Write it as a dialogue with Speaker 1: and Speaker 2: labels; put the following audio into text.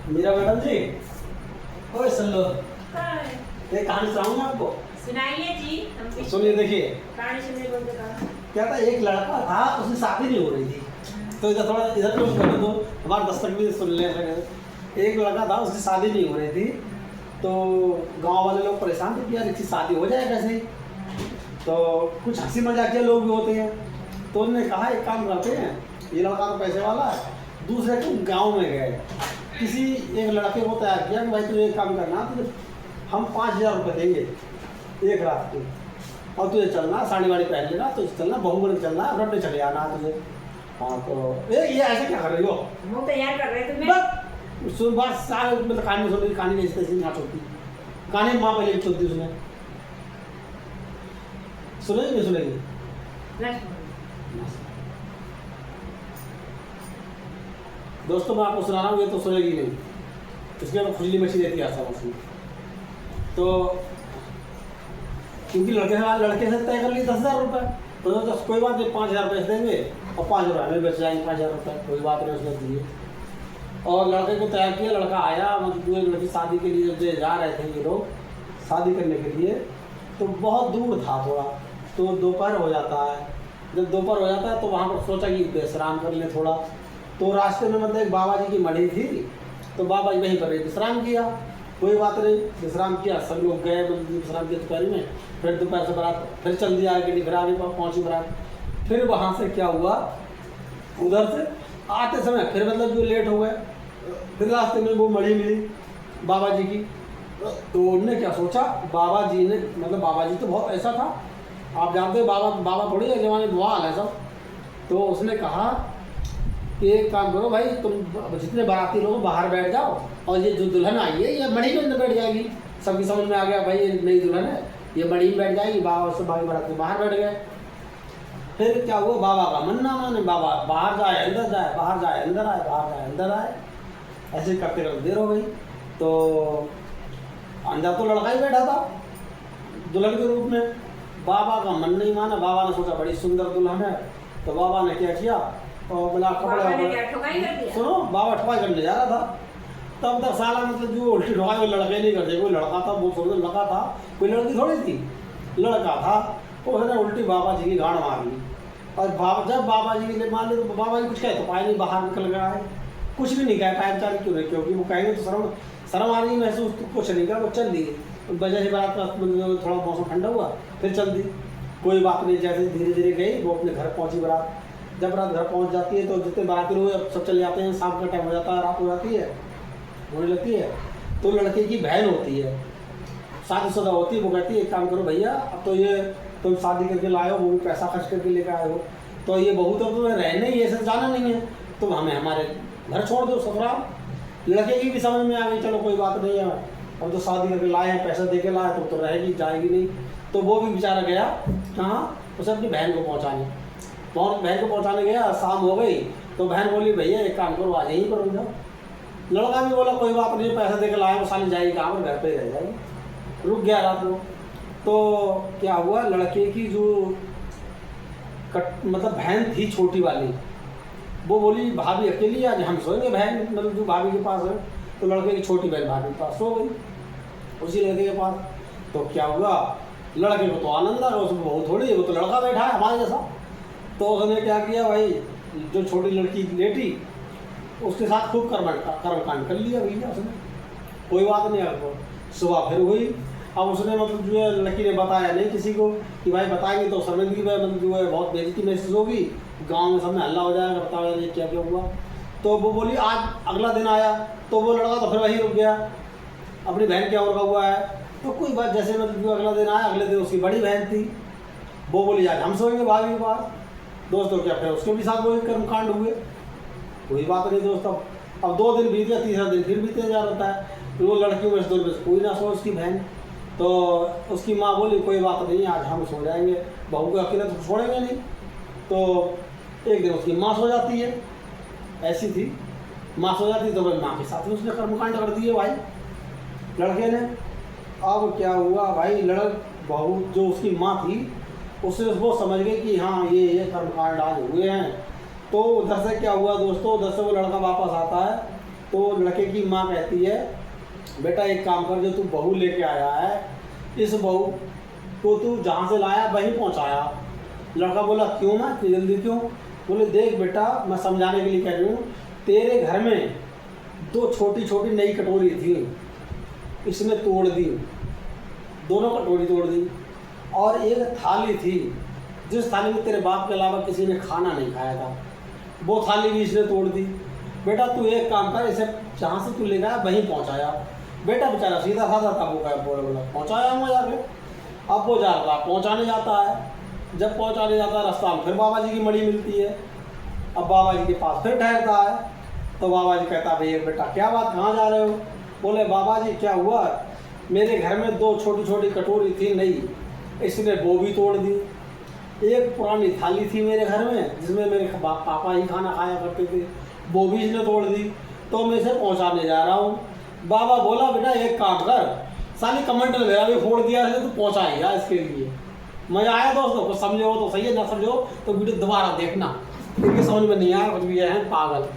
Speaker 1: मेरा मैडम जी, ओए सुन लो,
Speaker 2: हाँ,
Speaker 1: एक कहानी सुनाऊंगा आपको।
Speaker 2: सुनाइए जी। हम भी
Speaker 1: सुनिए, देखिए
Speaker 2: कहानी सुनने बोलते कहा।
Speaker 1: क्या था, एक लड़का था, उसकी शादी नहीं हो रही थी। तो इधर थोड़ा इधर क्लोज कर दो, हमारे दस्तक भी सुन ले। एक लड़का था, उसकी शादी नहीं हो रही थी। तो गांव वाले लोग परेशान थे कि यार इसकी शादी हो जाए कैसे। तो कुछ हंसी मजाकिया लोग भी होते हैं। तो उन्होंने कहा एक काम करते हैं, ये लड़का तो पैसे वाला है। दूसरे के गाँव में गए, किसी एक लड़के को तैयार किया कि भाई तुझे एक काम करना, तुझे हम 5,000 रुपये देंगे एक रात के, और तुझे चलना, साड़ी वाड़ी पहन लेना, तुझे चलना, बहू बन चलना, अपने चले आना तुझे। हाँ तो ये ऐसे क्या कर रही हो?
Speaker 2: मुंह तैयार कर रहे थे मैं।
Speaker 1: सुन बात सारे मतलब कहानी सुन रही, कहानी कैसे कैसे ना छोड़ती, कहानी माँ पहले छोड़ती उसने। सुनेगी नहीं सुनेगी? दोस्तों मैं आपको सुना रहा हूँ, ये तो सुनेगी नहीं, इसलिए मैं खुजली मची रहती है आशा उसमें। तो क्योंकि लड़के से तय कर लिए 10,000 रुपये, तो कोई बात नहीं, 5,000 रुपये देंगे और 5 रुपये हमें बच जाएंगे, 5,000 रुपये कोई बात नहीं, उसने दिए। और लड़के को तैयार किया, लड़का आया, मतलब लड़की शादी के लिए जब जा रहे थे ये लोग शादी करने के लिए, तो बहुत दूर था थोड़ा, तो दोपहर हो जाता है। जब दोपहर हो जाता है तो वहाँ पर सोचा कि विश्राम कर लें थोड़ा। तो रास्ते में मतलब एक बाबा जी की मढ़ी थी, तो बाबा जी वहीं पर विश्राम किया, कोई बात नहीं, विश्राम किया। सब लोग गए, मतलब विश्राम किया दोपहर में। फिर दोपहर से बारात फिर चल दिया आगे के लिए, फिर आगे पहुँची बारात। फिर वहाँ से क्या हुआ, उधर से आते समय फिर मतलब जो लेट हो गए, फिर रास्ते में वो मढ़ी मिली बाबा जी की। तो उनने क्या सोचा, बाबा जी ने, मतलब बाबा जी तो बहुत ऐसा था, आप जानते हो बाबा थोड़ी है जमाने बवाल है सब। तो उसने कहा कि एक काम करो भाई, तुम जितने बाराती लोग बाहर बैठ जाओ, और ये जो दुल्हन आई है ये मढ़ी में अंदर बैठ जाएगी। सबकी समझ में आ गया भाई ये नई दुल्हन है, ये मढ़ी में बैठ जाएगी। बाबा से भाई बाराती बाहर बैठ गए। फिर क्या हुआ, बाबा का मन ना माने, बाबा बाहर जाए अंदर जाए, बाहर जाए अंदर आए, बाहर जाए अंदर आए, ऐसे करते करते देर हो गई। तो अंदर तो लड़का ही बैठा था दुल्हन के रूप में। बाबा का मन नहीं माना, बाबा ने सोचा बड़ी सुंदर दुल्हन है, तो बाबा ने क्या किया, और बोला कपड़े, सुनो, बाबा ठुकाई करने जा रहा था। तब तक साला मतलब जो उल्टी ठुकाई वो लड़के नहीं करते, कोई लड़का था, वो सोचो लड़का था, कोई लड़की थोड़ी थी, लड़का था। तो उसने उल्टी बाबा जी की गांड मार ली। और जब बाबा जी ने मान ली तो बाबा जी कुछ कहे तो पाए नहीं, बाहर निकल गया है, कुछ भी नहीं कहा, टाइम चाल क्यों नहीं, क्योंकि वो कहेंगे तो शर्म आ रही महसूस, तो कुछ नहीं कहा, वो चल दी। वजह से बात का थोड़ा मौसम ठंडा हुआ, फिर चल दी, कोई बात नहीं। जैसे धीरे धीरे गई, वो अपने घर पहुंची बारात। जब रात घर पहुंच जाती है तो जितने बाराती लोग सब चले जाते हैं, शाम का टाइम हो जाता है, रात हो जाती है, होने लगती है। तो लड़के की बहन होती है, शादीशुदा होती है, वो कहती है एक काम करो भैया, अब तो ये तुम शादी करके लाए हो, वो भी पैसा खर्च करके लेकर आए हो, तो ये बहू तो तुम्हें रहने ही ऐसे जाना नहीं है, तुम हमें हमारे घर छोड़ दो ससुराल। लड़के की भी समझ में आ गई, चलो कोई बात नहीं है, अब तो शादी करके लाए हैं, पैसा दे के लाए, तो रहेगी, जाएगी नहीं। तो वो भी बेचारा गया कहाँ, उसे अपनी बहन को पहुँचाने, बहन को पहुँचाने गया। शाम हो गई तो बहन बोली भैया एक काम करो, आज यहीं पर रुक जाओ। लड़का भी बोला कोई बात नहीं, पैसा दे के लाए, वो साली जाएगी कहाँ पर, घर पे रह जाएगी। रुक गया रात को। तो क्या हुआ, लड़के की जो मतलब बहन थी छोटी वाली, वो बोली भाभी अकेली आज हम सोएंगे, बहन मतलब जो भाभी के पास है। तो लड़के की छोटी बहन भाभी के पास सो गई, उसी लड़के के पास। तो क्या हुआ, लड़के को तो आनंद आ गया, उसमें बहू थोड़ी है, वो तो लड़का बैठा है हमारे जैसा। तो उसने क्या किया भाई, जो छोटी लड़की लेटी उसके साथ खूब कर्मकांड कर लिया भैया उसने। कोई बात नहीं, आपको सुबह फिर हुई। अब उसने मतलब जो है लड़की ने बताया नहीं किसी को, कि भाई बताएंगे तो शर्मिंदगी में मतलब जो है बहुत बेइज्जती महसूस होगी, गांव में सब में हल्ला हो जाएगा, बताओ ये क्या क्या हुआ। तो वो बोली आज अगला दिन आया, तो वो लड़का तो फिर वहीं रुक गया, अपनी बहन क्या और का हुआ है। तो कोई बात, जैसे मतलब जो अगला दिन आया, अगले दिन उसकी बड़ी बहन थी, वो बोली आज हम सोएंगे भाभी के पास। दोस्तों क्या फिर उसके भी साथ वही कर्मकांड हुए। कोई बात नहीं दोस्तों, अब 2 दिन बीत गया, तीसरा दिन फिर बीते जा रहा है। वो लड़की में 2 दिन कोई ना सो उसकी बहन। तो उसकी माँ बोली कोई बात नहीं, आज हम सो जाएंगे, बहू को अकेले तो छोड़ेंगे नहीं। तो एक दिन उसकी माँ सो जाती है, ऐसी थी, माँ सो जाती, तो भाई माँ के साथ में उसने कर्मकांड कर दिए भाई लड़के ने। अब क्या हुआ भाई, बहू जो उसकी माँ थी, उससे वो समझ गई कि हाँ ये कर्मकांड आज हुए हैं। तो उधर से क्या हुआ दोस्तों, उधर से वो लड़का वापस आता है, तो लड़के की माँ कहती है बेटा एक काम कर, जो तू बहू लेके आया है इस बहू को तू जहाँ से लाया वहीं पहुँचाया। लड़का बोला क्यों ना, इतनी जल्दी क्यों? बोले देख बेटा मैं समझाने के लिए कह रही हूँ, तेरे घर में 2 छोटी छोटी नई कटोरी थी, इसने तोड़ दी, दोनों कटोरी तोड़ दी। और एक थाली थी जिस थाली में तेरे बाप के अलावा किसी ने खाना नहीं खाया था, वो थाली भी इसने तोड़ दी। बेटा तू एक काम कर, इसे जहाँ से तू ले गया वहीं पहुँचाया। बेटा बेचारा सीधा साधा था, वो बोला पहुँचाया मैं जाके। अब वो जा रहा पहुँचाने जाता है, जब पहुँचाने जाता है रास्ता में फिर बाबा जी की मड़ी मिलती है। अब बाबा जी के पास फिर ठहरता है, तो बाबा जी कहता है भैया बेटा क्या बात, कहाँ जा रहे हो? बोले बाबा जी क्या हुआ, मेरे घर में 2 छोटी छोटी कटोरी थी नई, इसने वो भी तोड़ दी। एक पुरानी थाली थी मेरे घर में जिसमें मेरे पापा ही खाना खाया करते थे, वो भी इसने तोड़ दी, तो मैं इसे पहुंचाने जा रहा हूँ। बाबा बोला बेटा एक काम कर, साली कमेंट में मेरा भी फोड़ दिया है, तो पहुँचाएगा इसके लिए। मज़ा आया दोस्तों, कुछ समझो तो सही है, ना समझो तो वीडियो दोबारा देखना, क्योंकि समझ में नहीं आया कुछ भी है पागल।